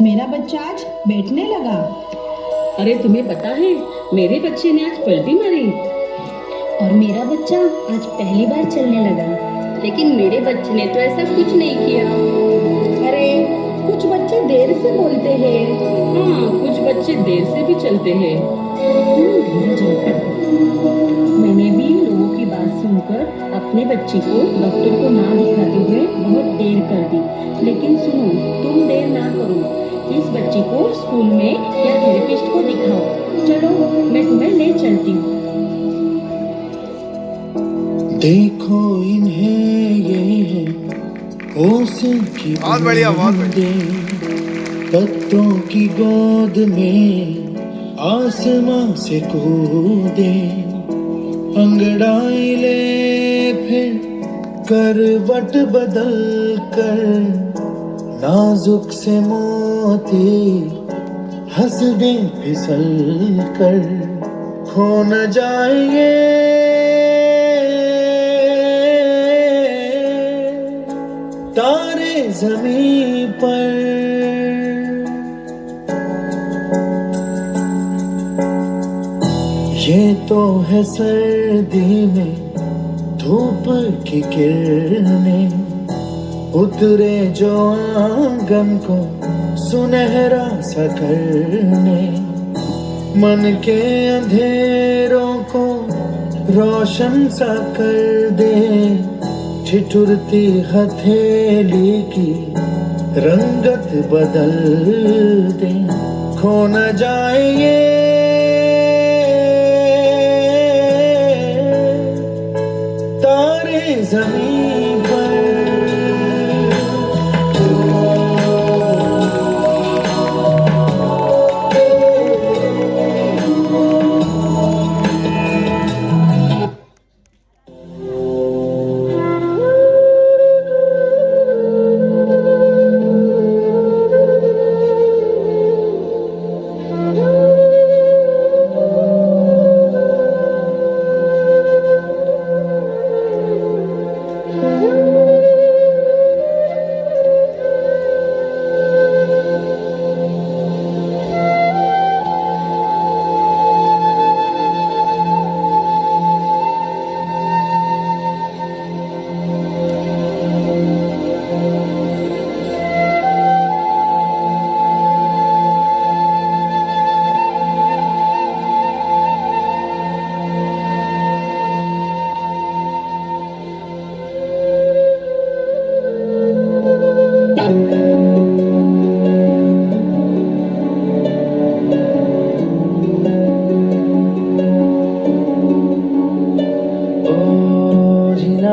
मेरा बच्चा आज बैठने लगा। अरे तुम्हें पता है, मेरे बच्चे ने आज पलटी मारी। और मेरा बच्चा आज पहली बार चलने लगा। लेकिन मेरे बच्चे ने तो ऐसा कुछ नहीं किया। अरे कुछ बच्चे देर से बोलते हैं। हाँ, कुछ बच्चे देर से भी चलते हैं। धीरज रखो। मैंने भी लोगों की बात सुनकर अपने बच्चे को डॉक्टर को ना दिखाते हुए बहुत देर कर दी। लेकिन सुनो, तुम देर ना करो। इस बच्चे को स्कूल में या थेरेपिस्ट को दिखाओ। चलो, मैं तुम्हें ले चलती हूँ। देखो इन्हें, ये है ओस की बहुत बढ़िया, बहुत बूंदें, पत्तों की गोद में आसमां से कूदे, अंगड़ाई ले फिर करवट बदल कर, नाजुक से मोती हंस दे फिसल कर, खो न जाएंगे तारे ज़मीं पर। ये तो है सर्दी में धूप की किरणें, उतरे जो आंगन को सुनहरा सा करने, मन के अंधेरों को रोशन सा कर दे, ठिठुरती हथेली की रंगत बदल दे, खो न जाए तारे ज़मीं पर।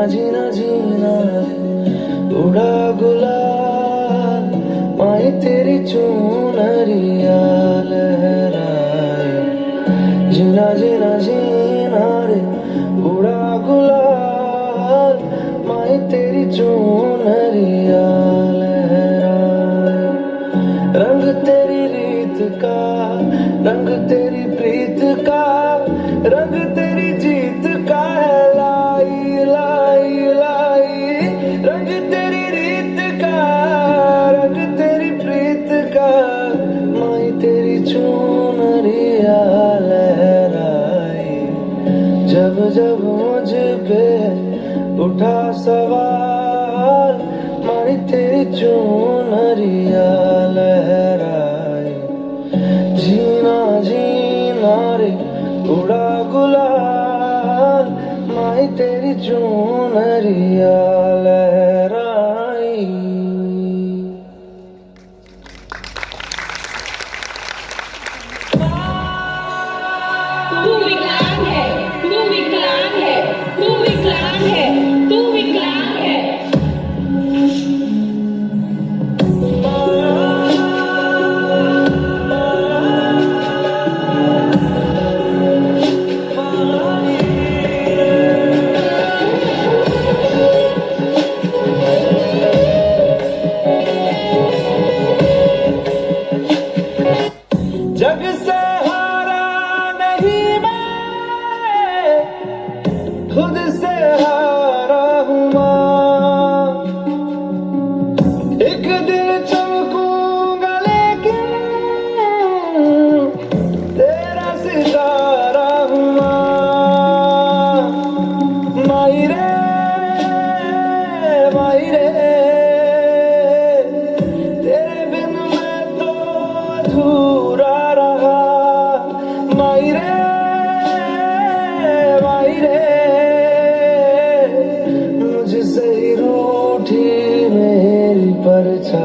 जीना जीना उड़ा गुलाल, माए तेरी चुनरिया लहराए, जीना जीना जीना रे उड़ा गुलाल, माए तेरी चुनरिया लहराए, रंग तेरी रीत का, रंग तेरी प्रीत का, रंग तेरी जीत का है लाई लाई लाई, रंग तेरी रीत का, रंग तेरी प्रीत का, माई तेरी चुनरिया लहराई, जब जब मुझ पे उठा सवाल, माई तेरी चुनरिया लहराई, जीना जीना रे उड़ा गुलाल, माई तेरी चुनरिया लहराई। तू विकलांग है, तू विकलांग है, तू विकलांग है, तू विकलांग है।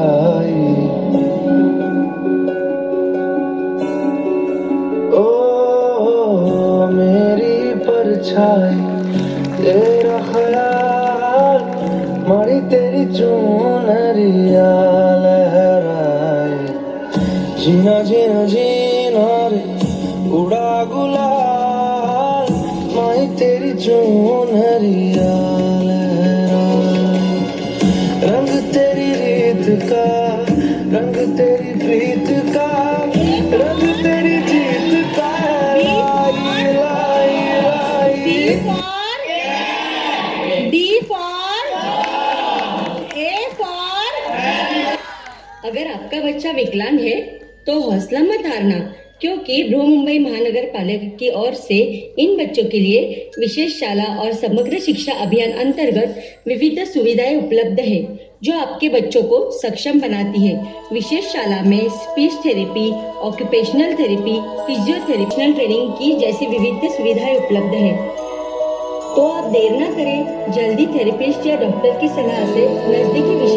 लहराई। ओ मेरी परछाई तेरा ख्याल, मारी तेरी चुनरिया लहराए। जीना जीना जीना रे उड़ा गुलाल, माही तेरी चुनरिया लहराए। रंग तेरी रीत का, रंग तेरी प्रीत का, रंग तेरी जीत का है। लाई लाई लाई। D for A for अगर आपका बच्चा विकलांग है तो हौसला मत हारना, क्योंकि बृहमुंबई महानगर पालिका की ओर से इन बच्चों के लिए विशेष शाला और समग्र शिक्षा अभियान अंतर्गत विविध सुविधाएं उपलब्ध है जो आपके बच्चों को सक्षम बनाती है। विशेष शाला में speech therapy, occupational therapy, physiotherapy training की जैसी विविध सुविधाएं उपलब्ध है। तो आप देर ना करें, जल्दी थेरेपिस्ट या डॉक्टर की सलाह से नजदीकी विशेष